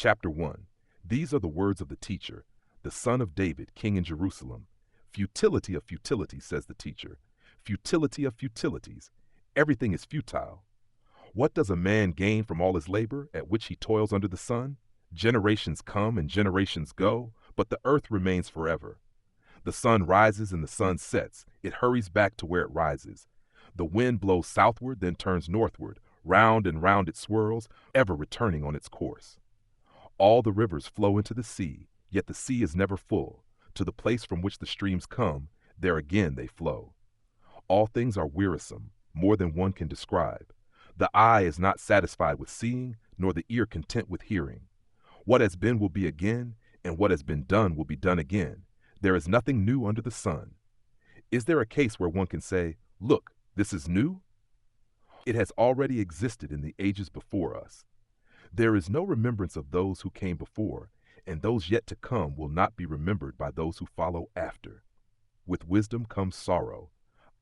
Chapter 1. These are the words of the teacher, the son of David, king in Jerusalem. Futility of futilities, says the teacher. Futility of futilities. Everything is futile. What does a man gain from all his labor, at which he toils under the sun? Generations come and generations go, but the earth remains forever. The sun rises and the sun sets. It hurries back to where it rises. The wind blows southward, then turns northward. Round and round it swirls, ever returning on its course. All the rivers flow into the sea, yet the sea is never full. To the place from which the streams come, there again they flow. All things are wearisome, more than one can describe. The eye is not satisfied with seeing, nor the ear content with hearing. What has been will be again, and what has been done will be done again. There is nothing new under the sun. Is there a case where one can say, "Look, this is new"? It has already existed in the ages before us. There is no remembrance of those who came before, and those yet to come will not be remembered by those who follow after. With wisdom comes sorrow.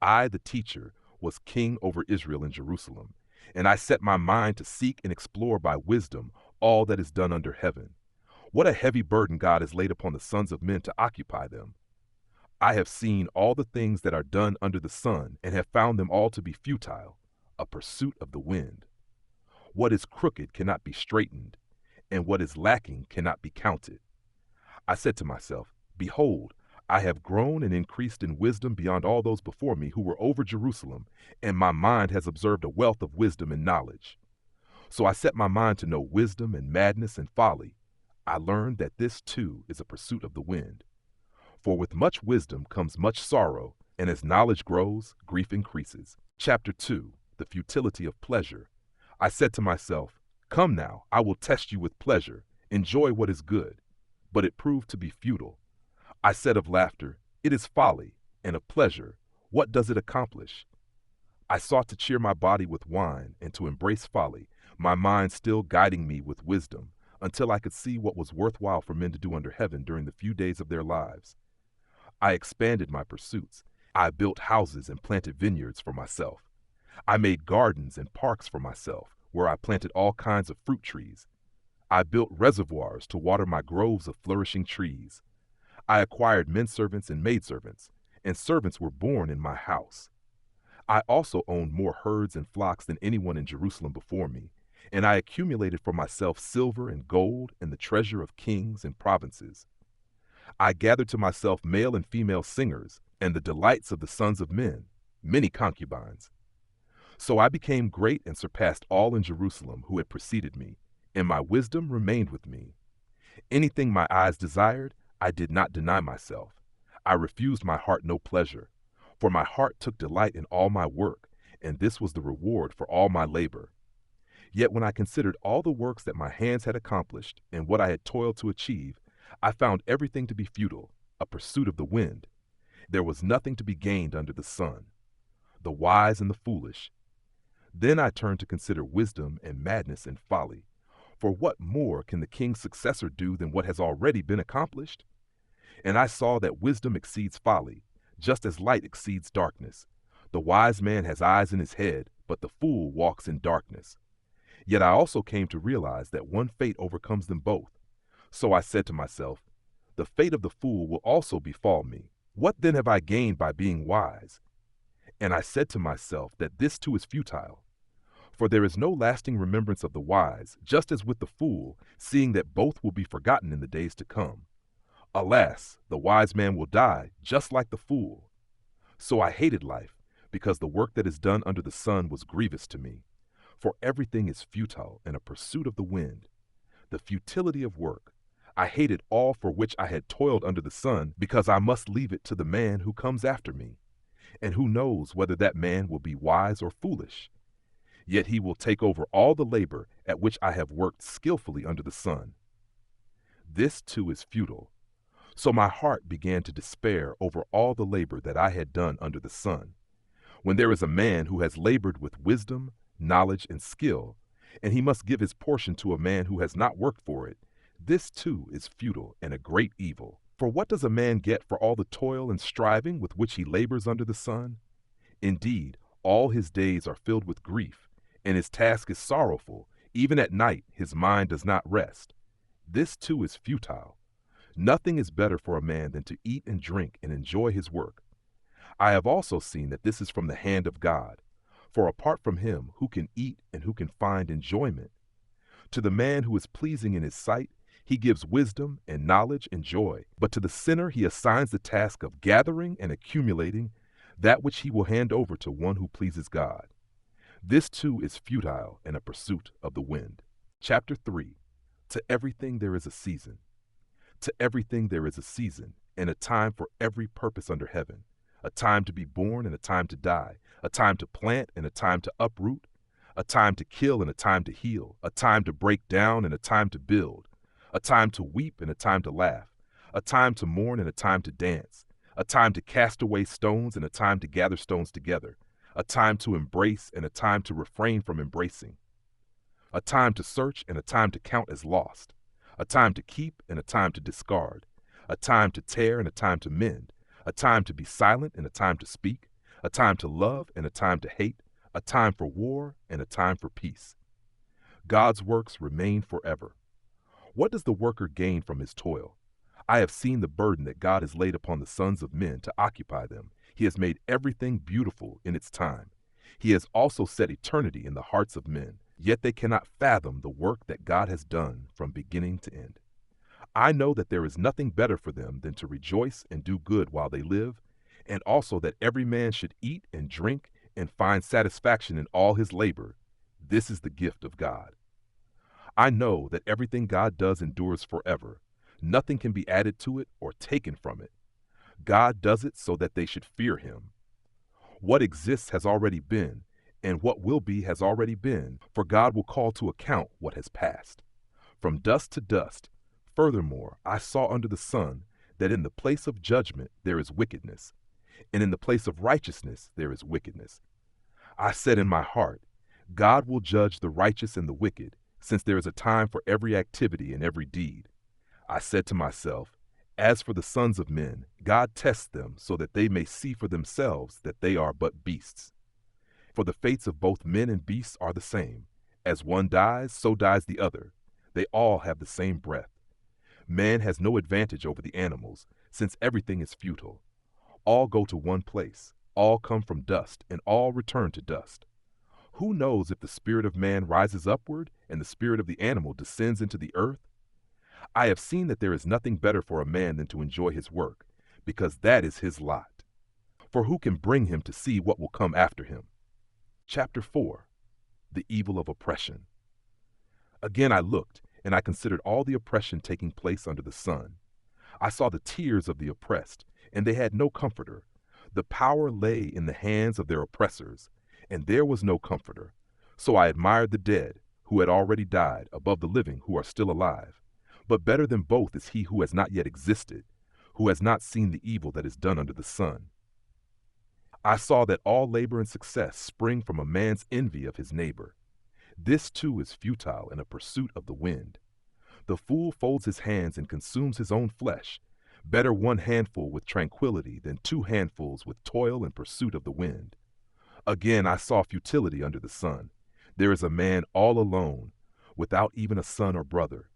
I, the teacher, was king over Israel in Jerusalem, and I set my mind to seek and explore by wisdom all that is done under heaven. What a heavy burden God has laid upon the sons of men to occupy them. I have seen all the things that are done under the sun, and have found them all to be futile, a pursuit of the wind. What is crooked cannot be straightened, and what is lacking cannot be counted. I said to myself, "Behold, I have grown and increased in wisdom beyond all those before me who were over Jerusalem, and my mind has observed a wealth of wisdom and knowledge." So I set my mind to know wisdom and madness and folly. I learned that this too is a pursuit of the wind. For with much wisdom comes much sorrow, and as knowledge grows, grief increases. Chapter 2. The futility of pleasure. I said to myself, "Come now, I will test you with pleasure. Enjoy what is good." But it proved to be futile. I said of laughter, "It is folly," and of pleasure, "What does it accomplish?" I sought to cheer my body with wine and to embrace folly, my mind still guiding me with wisdom, until I could see what was worthwhile for men to do under heaven during the few days of their lives. I expanded my pursuits. I built houses and planted vineyards for myself. I made gardens and parks for myself, where I planted all kinds of fruit trees. I built reservoirs to water my groves of flourishing trees. I acquired menservants and maidservants, and servants were born in my house. I also owned more herds and flocks than anyone in Jerusalem before me, and I accumulated for myself silver and gold and the treasure of kings and provinces. I gathered to myself male and female singers, and the delights of the sons of men, many concubines. So I became great and surpassed all in Jerusalem who had preceded me, and my wisdom remained with me. Anything my eyes desired, I did not deny myself. I refused my heart no pleasure, for my heart took delight in all my work, and this was the reward for all my labor. Yet when I considered all the works that my hands had accomplished and what I had toiled to achieve, I found everything to be futile, a pursuit of the wind. There was nothing to be gained under the sun. The wise and the foolish. Then I turned to consider wisdom and madness and folly. For what more can the king's successor do than what has already been accomplished? And I saw that wisdom exceeds folly, just as light exceeds darkness. The wise man has eyes in his head, but the fool walks in darkness. Yet I also came to realize that one fate overcomes them both. So I said to myself, "The fate of the fool will also befall me. What then have I gained by being wise?" And I said to myself that this too is futile. For there is no lasting remembrance of the wise, just as with the fool, seeing that both will be forgotten in the days to come. Alas, the wise man will die, just like the fool. So I hated life, because the work that is done under the sun was grievous to me. For everything is futile and a pursuit of the wind. The futility of work. I hated all for which I had toiled under the sun, because I must leave it to the man who comes after me. And who knows whether that man will be wise or foolish? Yet he will take over all the labor at which I have worked skillfully under the sun. This too is futile. So my heart began to despair over all the labor that I had done under the sun. When there is a man who has labored with wisdom, knowledge, and skill, and he must give his portion to a man who has not worked for it, this too is futile and a great evil. For what does a man get for all the toil and striving with which he labors under the sun? Indeed, all his days are filled with grief, and his task is sorrowful. Even at night his mind does not rest. This too is futile. Nothing is better for a man than to eat and drink and enjoy his work. I have also seen that this is from the hand of God. For apart from him, who can eat and who can find enjoyment? To the man who is pleasing in his sight, he gives wisdom and knowledge and joy. But to the sinner he assigns the task of gathering and accumulating that which he will hand over to one who pleases God. This too is futile and a pursuit of the wind. Chapter 3. To everything there is a season. To everything there is a season, and a time for every purpose under heaven. A time to be born and a time to die. A time to plant and a time to uproot. A time to kill and a time to heal. A time to break down and a time to build. A time to weep and a time to laugh. A time to mourn and a time to dance. A time to cast away stones and a time to gather stones together. A time to embrace and a time to refrain from embracing. A time to search and a time to count as lost. A time to keep and a time to discard. A time to tear and a time to mend. A time to be silent and a time to speak. A time to love and a time to hate. A time for war and a time for peace. God's works remain forever. What does the worker gain from his toil? I have seen the burden that God has laid upon the sons of men to occupy them. He has made everything beautiful in its time. He has also set eternity in the hearts of men, yet they cannot fathom the work that God has done from beginning to end. I know that there is nothing better for them than to rejoice and do good while they live, and also that every man should eat and drink and find satisfaction in all his labor. This is the gift of God. I know that everything God does endures forever. Nothing can be added to it or taken from it. God does it so that they should fear him. What exists has already been, and what will be has already been, for God will call to account what has passed. From dust to dust. Furthermore, I saw under the sun that in the place of judgment there is wickedness, and in the place of righteousness there is wickedness. I said in my heart, God will judge the righteous and the wicked, since there is a time for every activity and every deed. I said to myself, as for the sons of men, God tests them so that they may see for themselves that they are but beasts. For the fates of both men and beasts are the same. As one dies, so dies the other. They all have the same breath. Man has no advantage over the animals, since everything is futile. All go to one place, all come from dust, and all return to dust. Who knows if the spirit of man rises upward and the spirit of the animal descends into the earth? I have seen that there is nothing better for a man than to enjoy his work, because that is his lot. For who can bring him to see what will come after him? Chapter 4. The evil of oppression. Again I looked, and I considered all the oppression taking place under the sun. I saw the tears of the oppressed, and they had no comforter. The power lay in the hands of their oppressors, and there was no comforter. So I admired the dead, who had already died, above the living, who are still alive. But better than both is he who has not yet existed, who has not seen the evil that is done under the sun. I saw that all labor and success spring from a man's envy of his neighbor. This too is futile and a pursuit of the wind. The fool folds his hands and consumes his own flesh. Better one handful with tranquility than 2 handfuls with toil and pursuit of the wind. Again I saw futility under the sun. There is a man all alone, without even a son or brother.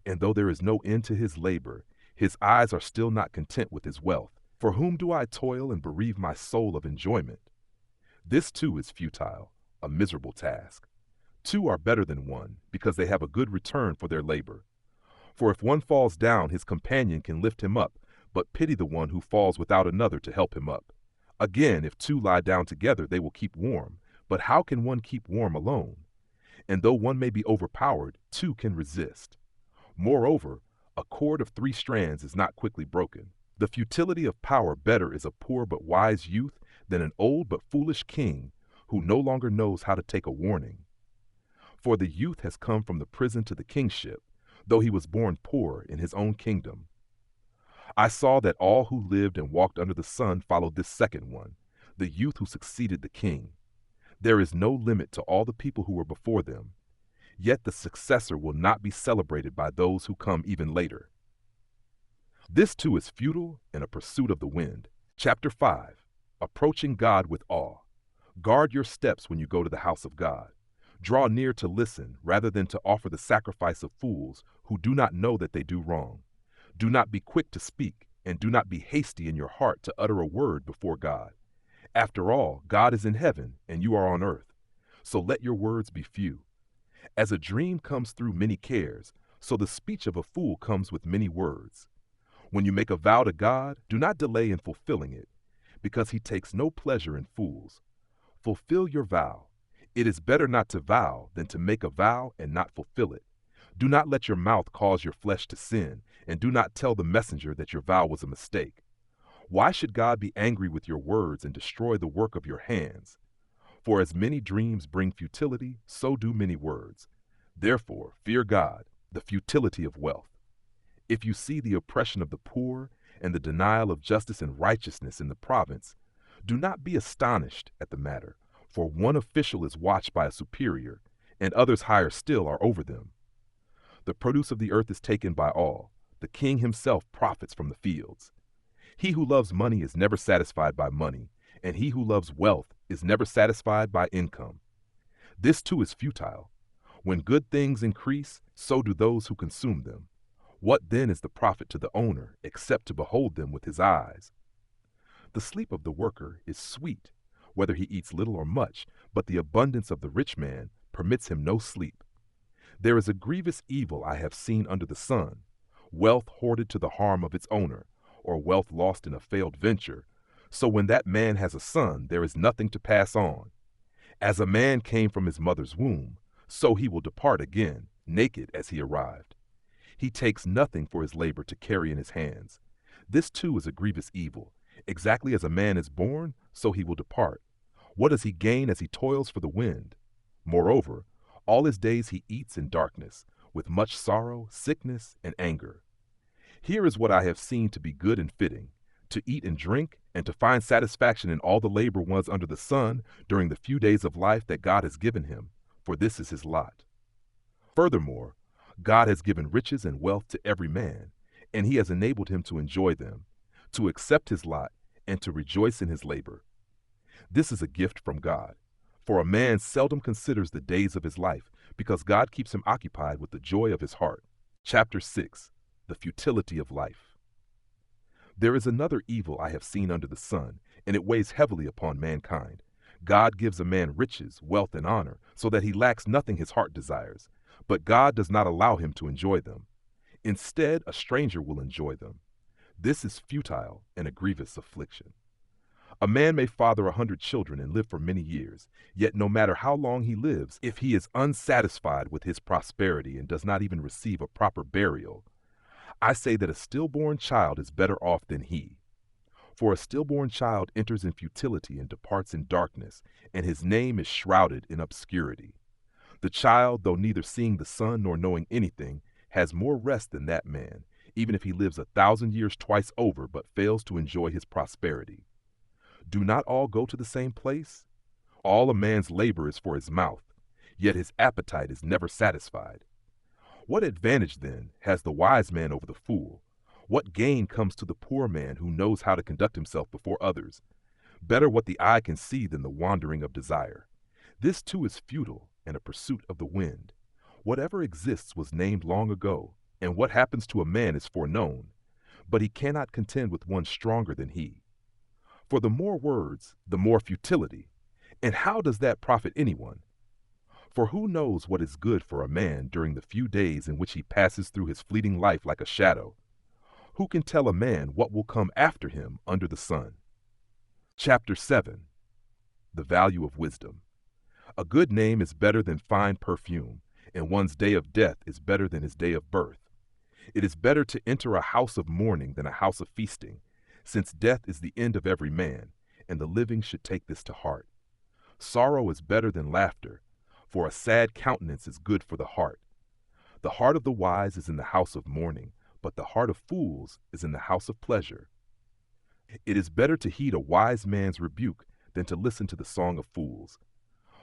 And though there is no end to his labor, his eyes are still not content with his wealth. For whom do I toil and bereave my soul of enjoyment? This too is futile, a miserable task. 2 are better than 1, because they have a good return for their labor. For if one falls down, his companion can lift him up, but pity the one who falls without another to help him up. Again, if 2 lie down together, they will keep warm. But how can one keep warm alone? And though one may be overpowered, 2 can resist. Moreover, a cord of 3 strands is not quickly broken. The futility of power better is a poor but wise youth than an old but foolish king who no longer knows how to take a warning. For the youth has come from the prison to the kingship, though he was born poor in his own kingdom. I saw that all who lived and walked under the sun followed this second one, the youth who succeeded the king. There is no limit to all the people who were before them, yet the successor will not be celebrated by those who come even later. This too is futile and a pursuit of the wind. Chapter 5. Approaching God with awe. Guard your steps when you go to the house of God. Draw near to listen rather than to offer the sacrifice of fools who do not know that they do wrong. Do not be quick to speak, and do not be hasty in your heart to utter a word before God. After all, God is in heaven, and you are on earth. So let your words be few. As a dream comes through many cares, so the speech of a fool comes with many words. When you make a vow to God, do not delay in fulfilling it, because he takes no pleasure in fools. Fulfill your vow. It is better not to vow than to make a vow and not fulfill it. Do not let your mouth cause your flesh to sin, and do not tell the messenger that your vow was a mistake. Why should God be angry with your words and destroy the work of your hands? For as many dreams bring futility, so do many words. Therefore, fear God, the futility of wealth. If you see the oppression of the poor and the denial of justice and righteousness in the province, do not be astonished at the matter, for one official is watched by a superior, and others higher still are over them. The produce of the earth is taken by all. The king himself profits from the fields. He who loves money is never satisfied by money, and he who loves wealth is never satisfied by income. This too is futile. When good things increase, so do those who consume them. What then is the profit to the owner, except to behold them with his eyes? The sleep of the worker is sweet, whether he eats little or much, but the abundance of the rich man permits him no sleep. There is a grievous evil I have seen under the sun, wealth hoarded to the harm of its owner, or wealth lost in a failed venture. So when that man has a son, there is nothing to pass on. As a man came from his mother's womb, so he will depart again, naked as he arrived. He takes nothing for his labor to carry in his hands. This too is a grievous evil. Exactly as a man is born, so he will depart. What does he gain as he toils for the wind? Moreover, all his days he eats in darkness, with much sorrow, sickness, and anger. Here is what I have seen to be good and fitting, to eat and drink, and to find satisfaction in all the labor one's under the sun during the few days of life that God has given him, for this is his lot. Furthermore, God has given riches and wealth to every man, and he has enabled him to enjoy them, to accept his lot, and to rejoice in his labor. This is a gift from God, for a man seldom considers the days of his life, because God keeps him occupied with the joy of his heart. Chapter 6. The futility of life. There is another evil I have seen under the sun, and it weighs heavily upon mankind. God gives a man riches, wealth, and honor, so that he lacks nothing his heart desires. But God does not allow him to enjoy them. Instead, a stranger will enjoy them. This is futile and a grievous affliction. A man may father 100 children and live for many years, yet no matter how long he lives, if he is unsatisfied with his prosperity and does not even receive a proper burial, I say that a stillborn child is better off than he. For a stillborn child enters in futility and departs in darkness, and his name is shrouded in obscurity. The child, though neither seeing the sun nor knowing anything, has more rest than that man, even if he lives 1,000 years twice over but fails to enjoy his prosperity. Do not all go to the same place? All a man's labor is for his mouth, yet his appetite is never satisfied. What advantage, then, has the wise man over the fool? What gain comes to the poor man who knows how to conduct himself before others? Better what the eye can see than the wandering of desire. This too is futile and a pursuit of the wind. Whatever exists was named long ago, and what happens to a man is foreknown, but he cannot contend with one stronger than he. For the more words, the more futility. And how does that profit anyone? For who knows what is good for a man during the few days in which he passes through his fleeting life like a shadow? Who can tell a man what will come after him under the sun? Chapter 7. The value of wisdom. A good name is better than fine perfume, and one's day of death is better than his day of birth. It is better to enter a house of mourning than a house of feasting, since death is the end of every man, and the living should take this to heart. Sorrow is better than laughter, for a sad countenance is good for the heart. The heart of the wise is in the house of mourning, but the heart of fools is in the house of pleasure. It is better to heed a wise man's rebuke than to listen to the song of fools.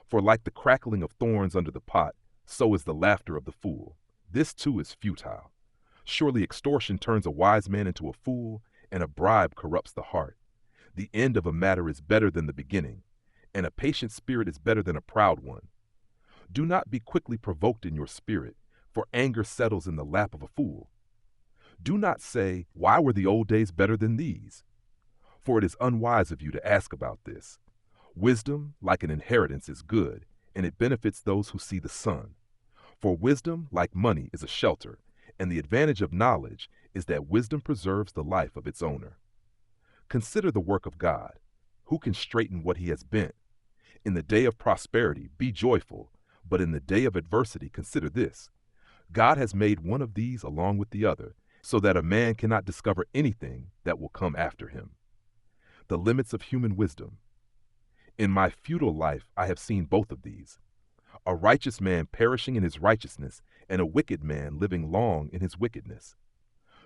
For like the crackling of thorns under the pot, so is the laughter of the fool. This too is futile. Surely extortion turns a wise man into a fool, and a bribe corrupts the heart. The end of a matter is better than the beginning, and a patient spirit is better than a proud one. Do not be quickly provoked in your spirit, for anger settles in the lap of a fool. Do not say, "Why were the old days better than these?" For it is unwise of you to ask about this. Wisdom, like an inheritance, is good, and it benefits those who see the sun. For wisdom, like money, is a shelter, and the advantage of knowledge is that wisdom preserves the life of its owner. Consider the work of God. Who can straighten what he has bent? In the day of prosperity, be joyful, but in the day of adversity, consider this. God has made one of these along with the other, so that a man cannot discover anything that will come after him. The limits of human wisdom. In my futile life, I have seen both of these. A righteous man perishing in his righteousness, and a wicked man living long in his wickedness.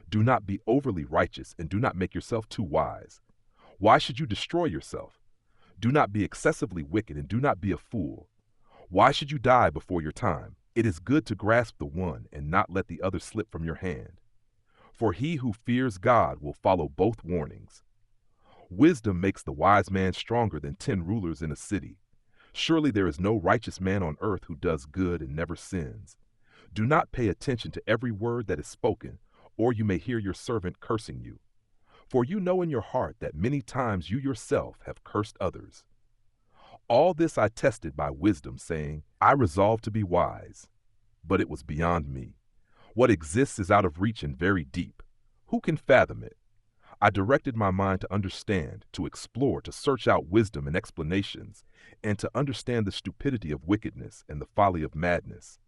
Do not be overly righteous, and do not make yourself too wise. Why should you destroy yourself? Do not be excessively wicked, and do not be a fool. Why should you die before your time? It is good to grasp the one and not let the other slip from your hand. For he who fears God will follow both warnings. Wisdom makes the wise man stronger than 10 rulers in a city. Surely there is no righteous man on earth who does good and never sins. Do not pay attention to every word that is spoken, or you may hear your servant cursing you. For you know in your heart that many times you yourself have cursed others. All this I tested by wisdom, saying, I resolved to be wise. But it was beyond me. What exists is out of reach and very deep. Who can fathom it? I directed my mind to understand, to explore, to search out wisdom and explanations, and to understand the stupidity of wickedness and the folly of madness.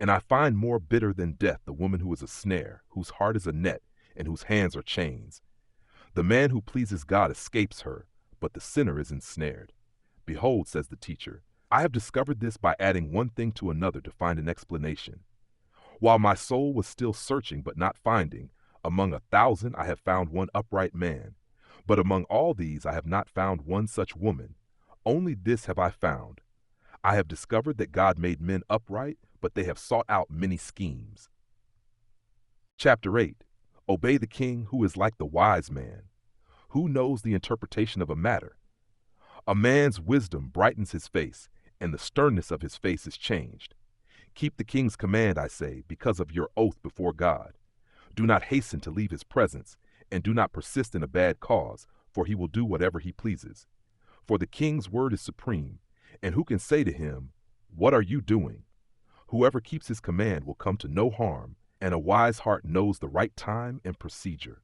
And I find more bitter than death the woman who is a snare, whose heart is a net, and whose hands are chains. The man who pleases God escapes her, but the sinner is ensnared. Behold, says the teacher, I have discovered this by adding one thing to another to find an explanation. While my soul was still searching but not finding, among 1,000 I have found one upright man. But among all these I have not found one such woman. Only this have I found. I have discovered that God made men upright, but they have sought out many schemes. Chapter 8. Obey the king who is like the wise man. Who knows the interpretation of a matter? A man's wisdom brightens his face, and the sternness of his face is changed. Keep the king's command, I say, because of your oath before God. Do not hasten to leave his presence, and do not persist in a bad cause, for he will do whatever he pleases. For the king's word is supreme, and who can say to him, What are you doing? Whoever keeps his command will come to no harm, and a wise heart knows the right time and procedure.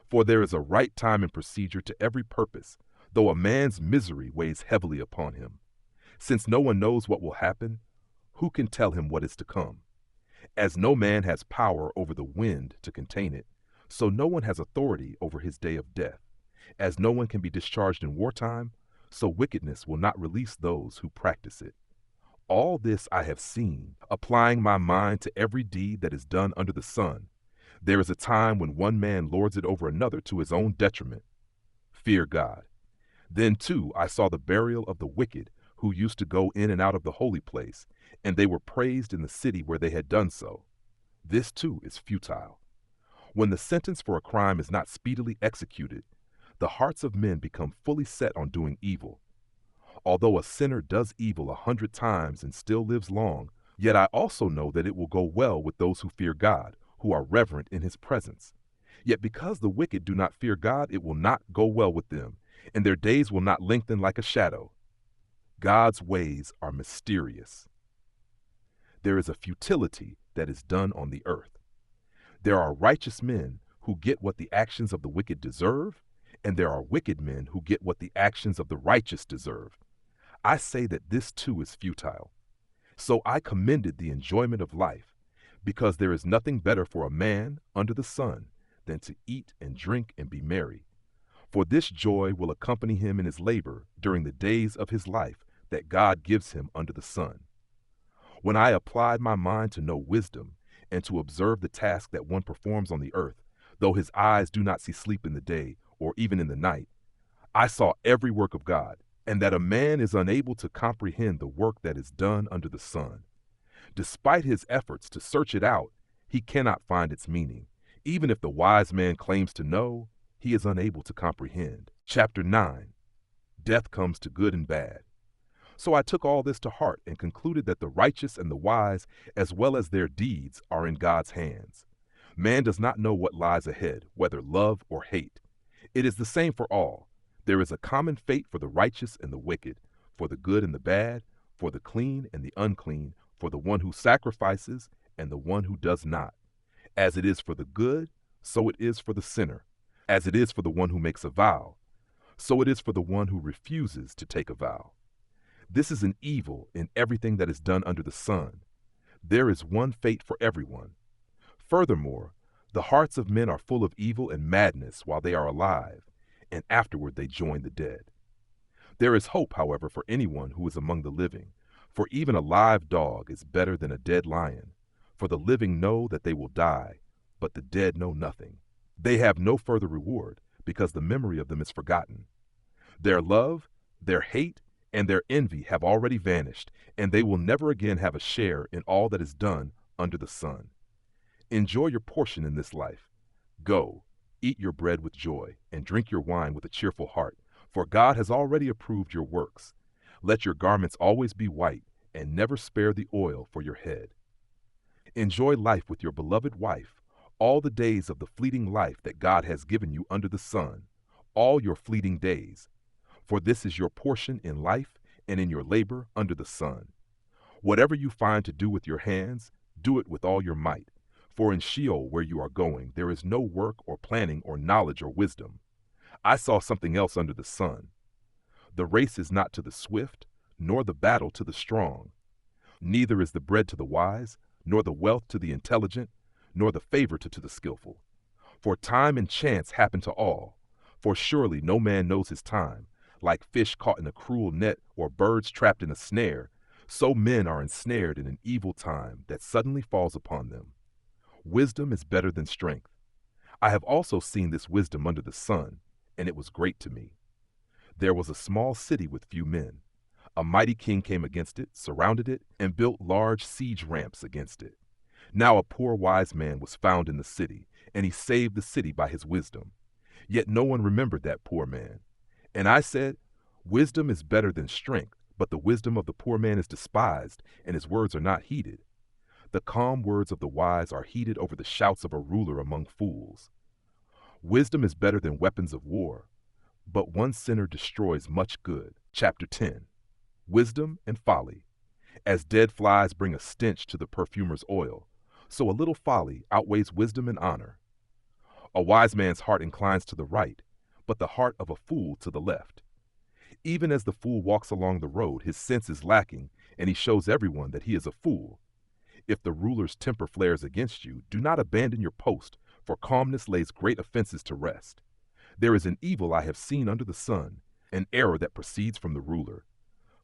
For there is a right time and procedure to every purpose, though a man's misery weighs heavily upon him. Since no one knows what will happen, who can tell him what is to come? As no man has power over the wind to contain it, so no one has authority over his day of death. As no one can be discharged in wartime, so wickedness will not release those who practice it. All this I have seen, applying my mind to every deed that is done under the sun. There is a time when one man lords it over another to his own detriment. Fear God. Then, too, I saw the burial of the wicked who used to go in and out of the holy place, and they were praised in the city where they had done so. This, too, is futile. When the sentence for a crime is not speedily executed, the hearts of men become fully set on doing evil. Although a sinner does evil 100 times and still lives long, yet I also know that it will go well with those who fear God, who are reverent in his presence. Yet because the wicked do not fear God, it will not go well with them, and their days will not lengthen like a shadow. God's ways are mysterious. There is a futility that is done on the earth. There are righteous men who get what the actions of the wicked deserve, and there are wicked men who get what the actions of the righteous deserve. I say that this too is futile. So I commended the enjoyment of life, because there is nothing better for a man under the sun than to eat and drink and be merry. For this joy will accompany him in his labor during the days of his life that God gives him under the sun. When I applied my mind to know wisdom and to observe the task that one performs on the earth, though his eyes do not see sleep in the day or even in the night, I saw every work of God, and that a man is unable to comprehend the work that is done under the sun. Despite his efforts to search it out, he cannot find its meaning. Even if the wise man claims to know, he is unable to comprehend. Chapter 9. Death comes to good and bad. So I took all this to heart and concluded that the righteous and the wise, as well as their deeds, are in God's hands. Man does not know what lies ahead, whether love or hate. It is the same for all. There is a common fate for the righteous and the wicked, for the good and the bad, for the clean and the unclean, for the one who sacrifices and the one who does not. As it is for the good, so it is for the sinner. As it is for the one who makes a vow, so it is for the one who refuses to take a vow. This is an evil in everything that is done under the sun. There is one fate for everyone. Furthermore, the hearts of men are full of evil and madness while they are alive, and afterward they join the dead. There is hope, however, for anyone who is among the living, for even a live dog is better than a dead lion. For the living know that they will die, but the dead know nothing. They have no further reward, because the memory of them is forgotten. Their love, their hate, and their envy have already vanished, and they will never again have a share in all that is done under the sun. Enjoy your portion in this life. Go, eat your bread with joy, and drink your wine with a cheerful heart, for God has already approved your works. Let your garments always be white, and never spare the oil for your head. Enjoy life with your beloved wife, all the days of the fleeting life that God has given you under the sun, all your fleeting days. For this is your portion in life and in your labor under the sun. Whatever you find to do with your hands, do it with all your might. For in Sheol, where you are going, there is no work or planning or knowledge or wisdom. I saw something else under the sun. The race is not to the swift, nor the battle to the strong. Neither is the bread to the wise, nor the wealth to the intelligent, nor the favor to the skillful. For time and chance happen to all. For surely no man knows his time. Like fish caught in a cruel net or birds trapped in a snare, so men are ensnared in an evil time that suddenly falls upon them. Wisdom is better than strength. I have also seen this wisdom under the sun, and it was great to me. There was a small city with few men. A mighty king came against it, surrounded it, and built large siege ramps against it. Now a poor wise man was found in the city, and he saved the city by his wisdom. Yet no one remembered that poor man. And I said, wisdom is better than strength, but the wisdom of the poor man is despised, and his words are not heeded. The calm words of the wise are heeded over the shouts of a ruler among fools. Wisdom is better than weapons of war, but one sinner destroys much good. Chapter 10. Wisdom and folly. As dead flies bring a stench to the perfumer's oil, so a little folly outweighs wisdom and honor. A wise man's heart inclines to the right, but the heart of a fool to the left. Even as the fool walks along the road, his sense is lacking, and he shows everyone that he is a fool. If the ruler's temper flares against you, do not abandon your post, for calmness lays great offenses to rest. There is an evil I have seen under the sun, an error that proceeds from the ruler.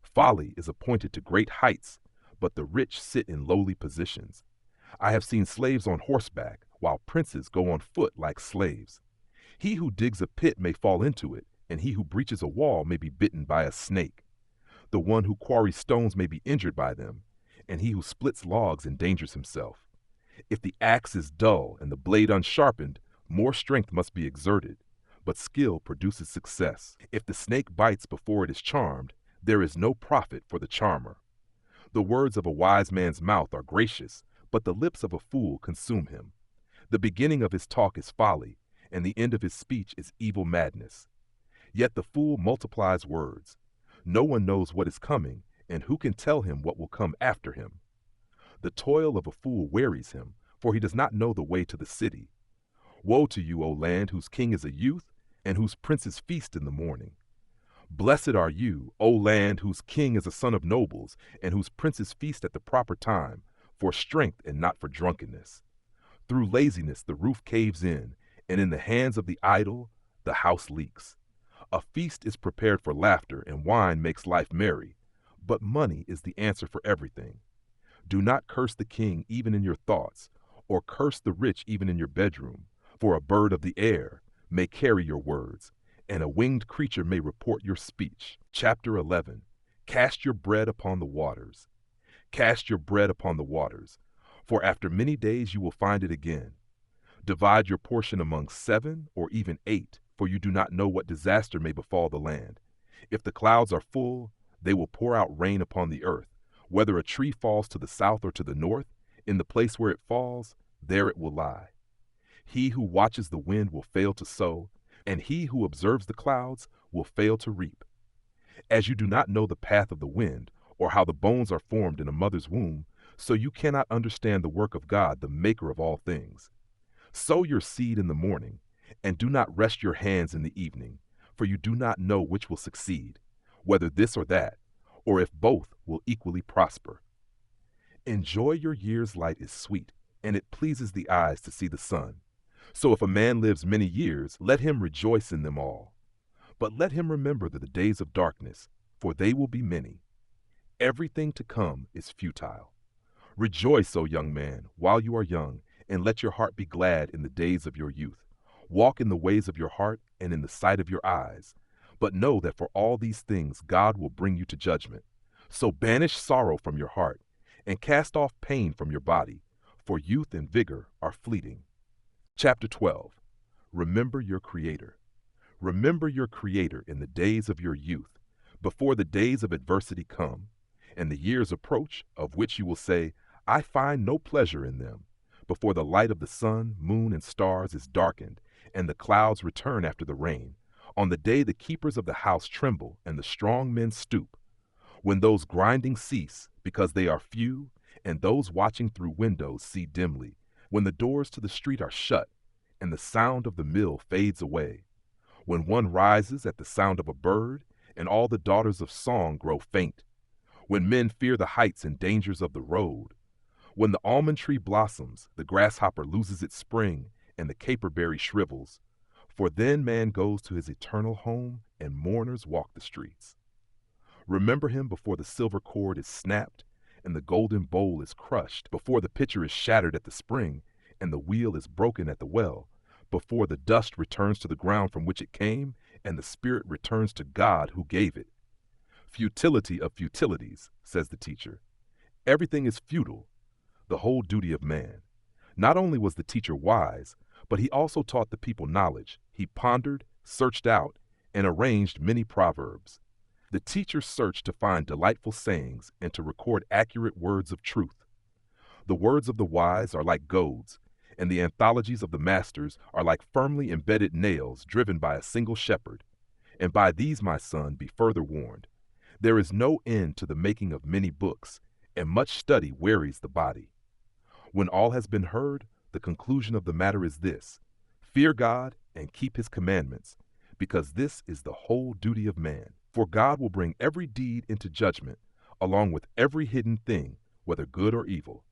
Folly is appointed to great heights, but the rich sit in lowly positions. I have seen slaves on horseback, while princes go on foot like slaves. He who digs a pit may fall into it, and he who breaches a wall may be bitten by a snake. The one who quarries stones may be injured by them, and he who splits logs endangers himself. If the axe is dull and the blade unsharpened, more strength must be exerted, but skill produces success. If the snake bites before it is charmed, there is no profit for the charmer. The words of a wise man's mouth are gracious, but the lips of a fool consume him. The beginning of his talk is folly, and the end of his speech is evil madness. Yet the fool multiplies words. No one knows what is coming, and who can tell him what will come after him? The toil of a fool wearies him, for he does not know the way to the city. Woe to you, O land, whose king is a youth, and whose princes feast in the morning. Blessed are you, O land, whose king is a son of nobles, and whose princes feast at the proper time, for strength and not for drunkenness. Through laziness the roof caves in, and in the hands of the idle the house leaks. A feast is prepared for laughter, and wine makes life merry, but money is the answer for everything. Do not curse the king even in your thoughts, or curse the rich even in your bedroom, for a bird of the air may carry your words, and a winged creature may report your speech. Chapter 11. Cast your bread upon the waters. Cast your bread upon the waters, for after many days you will find it again. Divide your portion among 7 or even 8, for you do not know what disaster may befall the land. If the clouds are full, They will pour out rain upon the earth. Whether a tree falls to the south or to the north, in the place where it falls, there it will lie. He who watches the wind will fail to sow, and he who observes the clouds will fail to reap. As you do not know the path of the wind, or how the bones are formed in a mother's womb, so you cannot understand the work of God, the maker of all things. Sow your seed in the morning, and do not rest your hands in the evening, for you do not know which will succeed, whether this or that, or if both will equally prosper. Enjoy your year's light is sweet, and it pleases the eyes to see the sun. So if a man lives many years, let him rejoice in them all. But let him remember the days of darkness, for they will be many. Everything to come is futile. Rejoice, O young man, while you are young, and let your heart be glad in the days of your youth. Walk in the ways of your heart and in the sight of your eyes. But know that for all these things God will bring you to judgment. So banish sorrow from your heart, and cast off pain from your body, for youth and vigor are fleeting. Chapter 12. Remember your Creator. Remember your Creator in the days of your youth, before the days of adversity come, and the years approach, of which you will say, I find no pleasure in them, before the light of the sun, moon, and stars is darkened, and the clouds return after the rain, on the day the keepers of the house tremble, and the strong men stoop, when those grinding cease, because they are few, and those watching through windows see dimly, when the doors to the street are shut, and the sound of the mill fades away, when one rises at the sound of a bird, and all the daughters of song grow faint, when men fear the heights and dangers of the road, when the almond tree blossoms, the grasshopper loses its spring, and the caperberry shrivels, for then man goes to his eternal home, and mourners walk the streets. Remember him before the silver cord is snapped, and the golden bowl is crushed, before the pitcher is shattered at the spring, and the wheel is broken at the well, before the dust returns to the ground from which it came, and the spirit returns to God who gave it. Futility of futilities, says the teacher. Everything is futile, the whole duty of man. Not only was the teacher wise, but he also taught the people knowledge. He pondered, searched out, and arranged many proverbs. The teacher searched to find delightful sayings and to record accurate words of truth. The words of the wise are like goads, and the anthologies of the masters are like firmly embedded nails driven by a single shepherd. And by these, my son, be further warned. There is no end to the making of many books, and much study wearies the body. When all has been heard, the conclusion of the matter is this: fear God and keep his commandments, because this is the whole duty of man. For God will bring every deed into judgment, along with every hidden thing, whether good or evil.